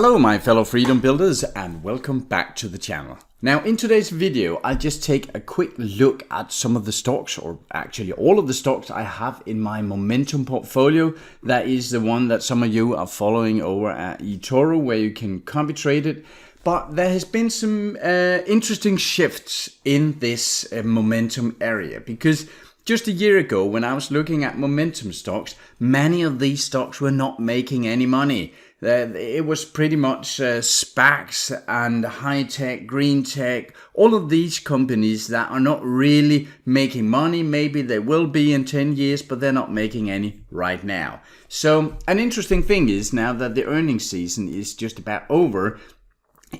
Hello my fellow freedom builders and welcome back to the channel. Now in today's video I'll just take a quick look at some of the stocks, or actually all of the stocks I have in my momentum portfolio. That is the one that some of you are following over at Etoro, where you can copy trade it. But there has been some interesting shifts in this momentum area, because just a year ago when I was looking at momentum stocks, many of these stocks were not making any money. It was pretty much SPACs and high tech, green tech, all of these companies that are not really making money. Maybe they will be in 10 years, but they're not making any right now. So an interesting thing is, now that the earnings season is just about over,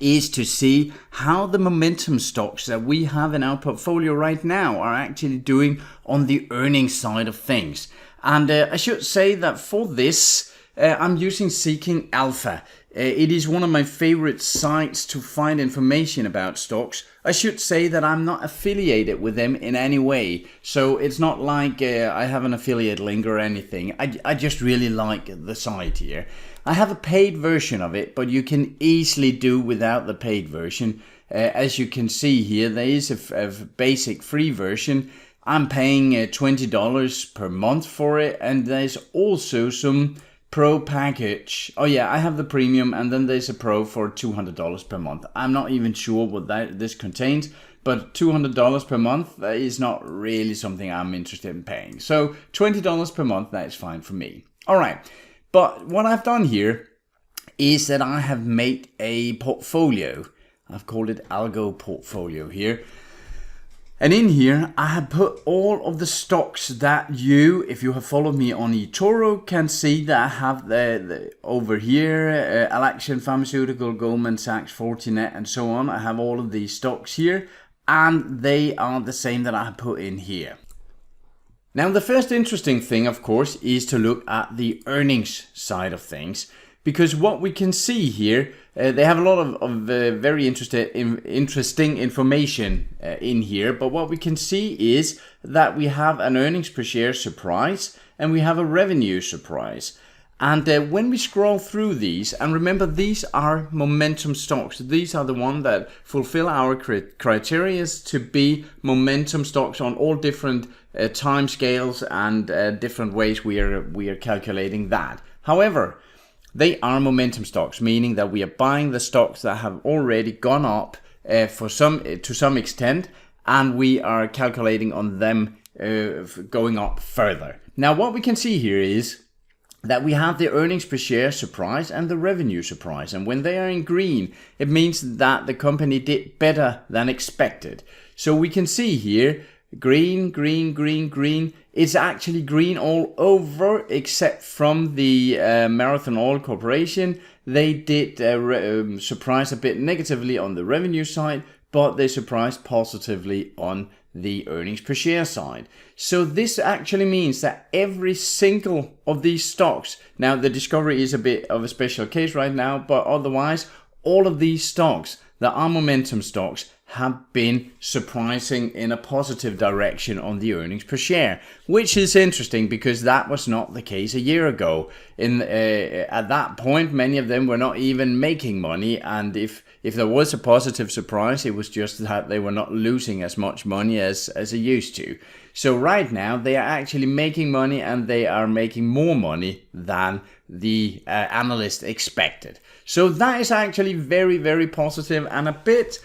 is to see how the momentum stocks that we have in our portfolio right now are actually doing on the earnings side of things. And I should say that for this, I'm using Seeking Alpha. It is one of my favorite sites to find information about stocks. I should say that I'm not affiliated with them in any way, so it's not like I have an affiliate link or anything. I just really like the site here. I have a paid version of it, but you can easily do without the paid version. As you can see here, there is a basic free version. I'm paying $20 per month for it, and there's also some Pro package. Oh yeah, I have the premium, and then there's a Pro for $200 per month. I'm not even sure what this contains, but $200 per month is not really something I'm interested in paying. So $20 per month, that is fine for me. All right, but what I've done here is that I have made a portfolio. I've called it Algo Portfolio here. And in here, I have put all of the stocks that you, if you have followed me on Etoro, can see that I have the over here, Alexion Pharmaceutical, Goldman Sachs, Fortinet, and so on. I have all of these stocks here, and they are the same that I have put in here. Now, the first interesting thing, of course, is to look at the earnings side of things. Because what we can see here, they have a lot of very interesting information in here. But what we can see is that we have an earnings per share surprise and we have a revenue surprise. And when we scroll through these, and remember these are momentum stocks. These are the ones that fulfill our criteria to be momentum stocks on all different time scales and different ways we are calculating that. However, they are momentum stocks, meaning that we are buying the stocks that have already gone up to some extent, and we are calculating on them going up further. Now, what we can see here is that we have the earnings per share surprise and the revenue surprise, and when they are in green, it means that the company did better than expected. So we can see here, green, green, green, green. It's actually green all over except from the Marathon Oil Corporation. They did surprise a bit negatively on the revenue side, but they surprised positively on the earnings per share side. So this actually means that every single of these stocks, now the Discovery is a bit of a special case right now, but otherwise all of these stocks that are momentum stocks have been surprising in a positive direction on the earnings per share, which is interesting because that was not the case a year ago. At that point, many of them were not even making money, and if there was a positive surprise, it was just that they were not losing as much money as they used to. So right now, they are actually making money, and they are making more money than the analyst expected. So that is actually very, very positive and a bit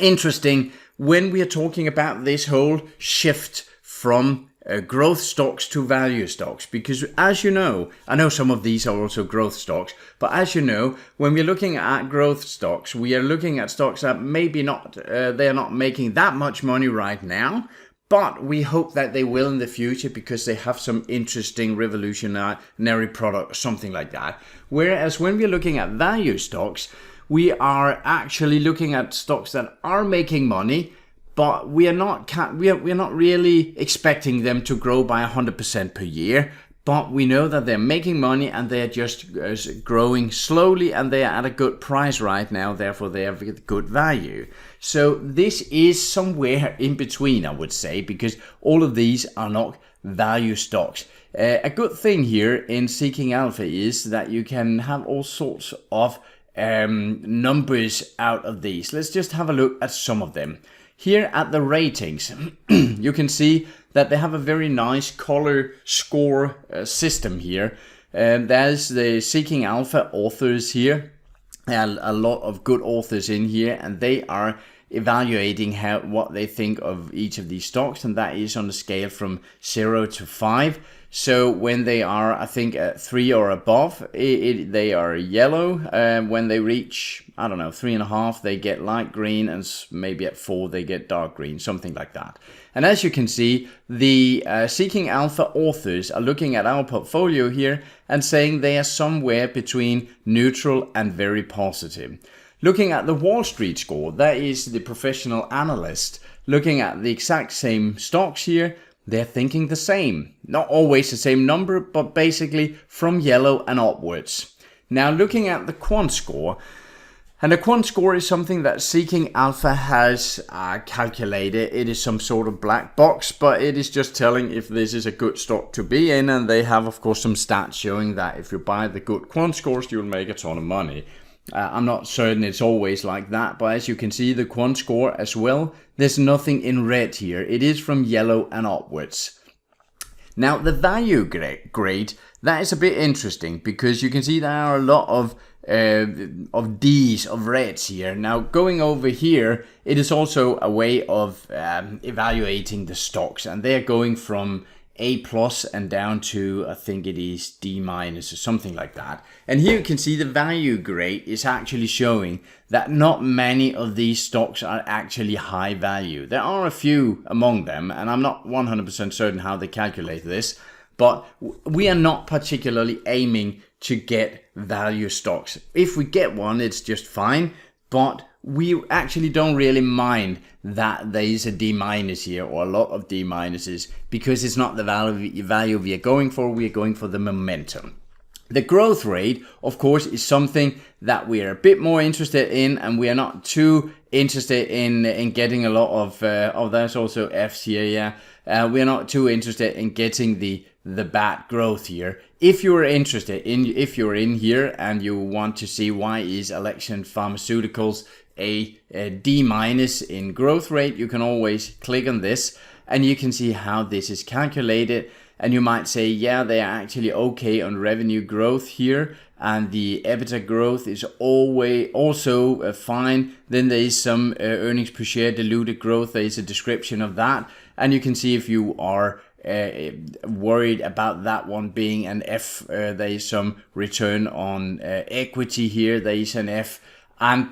interesting when we are talking about this whole shift from growth stocks to value stocks. Because as you know, I know some of these are also growth stocks, but as you know, when we're looking at growth stocks, we are looking at stocks that maybe not, they are not making that much money right now, but we hope that they will in the future because they have some interesting revolutionary product or something like that. Whereas when we're looking at value stocks, we are actually looking at stocks that are making money, but we are not really expecting them to grow by 100% per year. But we know that they're making money and they are just growing slowly, and they are at a good price right now. Therefore, they have good value. So this is somewhere in between, I would say, because all of these are not value stocks. A good thing here in Seeking Alpha is that you can have all sorts of numbers out of these. Let's just have a look at some of them. Here at the ratings, you can see that they have a very nice color score system here. There's the Seeking Alpha authors here, a lot of good authors in here, and they are evaluating what they think of each of these stocks, and that is on a scale from 0 to 5. So when they are, I think, at 3 or above, they are yellow. When they reach, I don't know, 3.5, they get light green, and maybe at 4 they get dark green, something like that. And as you can see, the Seeking Alpha authors are looking at our portfolio here and saying they are somewhere between neutral and very positive. Looking at the Wall Street score, that is the professional analyst looking at the exact same stocks here. They're thinking the same. Not always the same number, but basically from yellow and upwards. Now looking at the quant score, and the quant score is something that Seeking Alpha has calculated. It is some sort of black box, but it is just telling if this is a good stock to be in, and they have of course some stats showing that if you buy the good quant scores, you'll make a ton of money. I'm not certain it's always like that, but as you can see, the quant score as well, there's nothing in red here. It is from yellow and upwards. Now the value grade, that is a bit interesting because you can see there are a lot of D's, of reds here. Now going over here, it is also a way of evaluating the stocks, and they're going from A+ and down to, I think it is D- or something like that. And here you can see the value grade is actually showing that not many of these stocks are actually high value. There are a few among them, and I'm not 100% certain how they calculate this, but we are not particularly aiming to get value stocks. If we get one, it's just fine, but we actually don't really mind that there is a D- here, or a lot of D-, because it's not the value we are going for. We are going for the momentum. The growth rate, of course, is something that we are a bit more interested in, and we are not too interested in getting a lot of there's also F's here, yeah. We are not too interested in getting the bad growth here. If you're interested in, if you're in here and you want to see why is Alexion Pharmaceuticals a D- in growth rate, you can always click on this and you can see how this is calculated. And you might say, yeah, they are actually okay on revenue growth here, and the EBITDA growth is always also fine. Then there is some earnings per share diluted growth. There is a description of that, and you can see if you are worried about that one being an F. There is some return on equity here. There is an F. And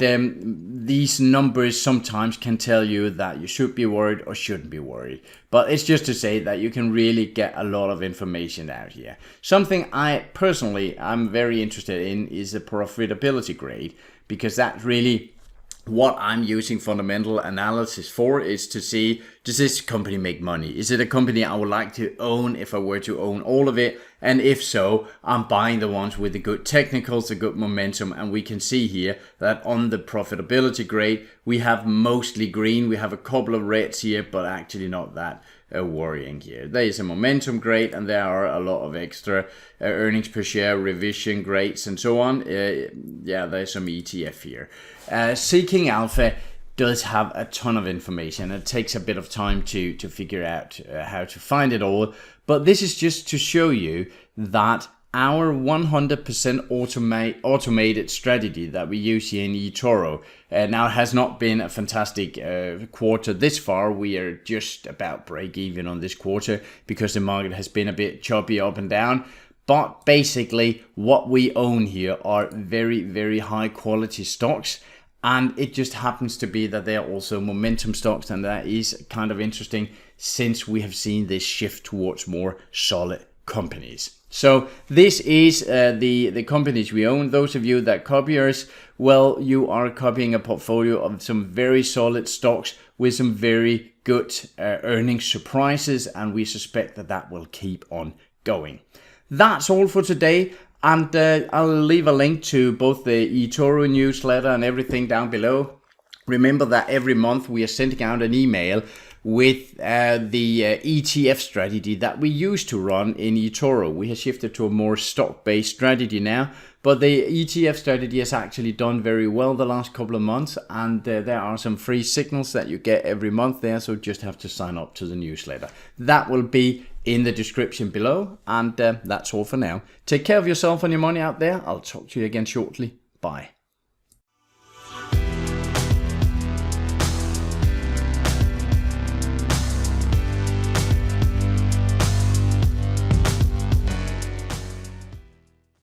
these numbers sometimes can tell you that you should be worried or shouldn't be worried. But it's just to say that you can really get a lot of information out here. Something I'm very interested in is the profitability grade, because that's really what I'm using fundamental analysis for, is to see, does this company make money? Is it a company I would like to own if I were to own all of it? And if so, I'm buying the ones with the good technicals, the good momentum. And we can see here that on the profitability grade, we have mostly green. We have a couple of reds here, but actually not that worrying here. There is a momentum grade, and there are a lot of extra earnings per share revision grades and so on. Yeah, there's some ETF here. Seeking Alpha does have a ton of information. It takes a bit of time to figure out how to find it all. But this is just to show you that our 100% automated strategy that we use here in Etoro now has not been a fantastic quarter this far. We are just about break even on this quarter because the market has been a bit choppy up and down. But basically what we own here are very, very high quality stocks. And it just happens to be that they are also momentum stocks, and that is kind of interesting since we have seen this shift towards more solid companies. So this is the companies we own. Those of you that copy us, well, you are copying a portfolio of some very solid stocks with some very good earnings surprises, and we suspect that that will keep on going. That's all for today. And I'll leave a link to both the Etoro newsletter and everything down below. Remember that every month we are sending out an email with the ETF strategy that we used to run in Etoro. We have shifted to a more stock-based strategy now, but the ETF strategy has actually done very well the last couple of months, and there are some free signals that you get every month there, so just have to sign up to the newsletter. That will be in the description below, and that's all for now. Take care of yourself and your money out there. I'll talk to you again shortly. Bye.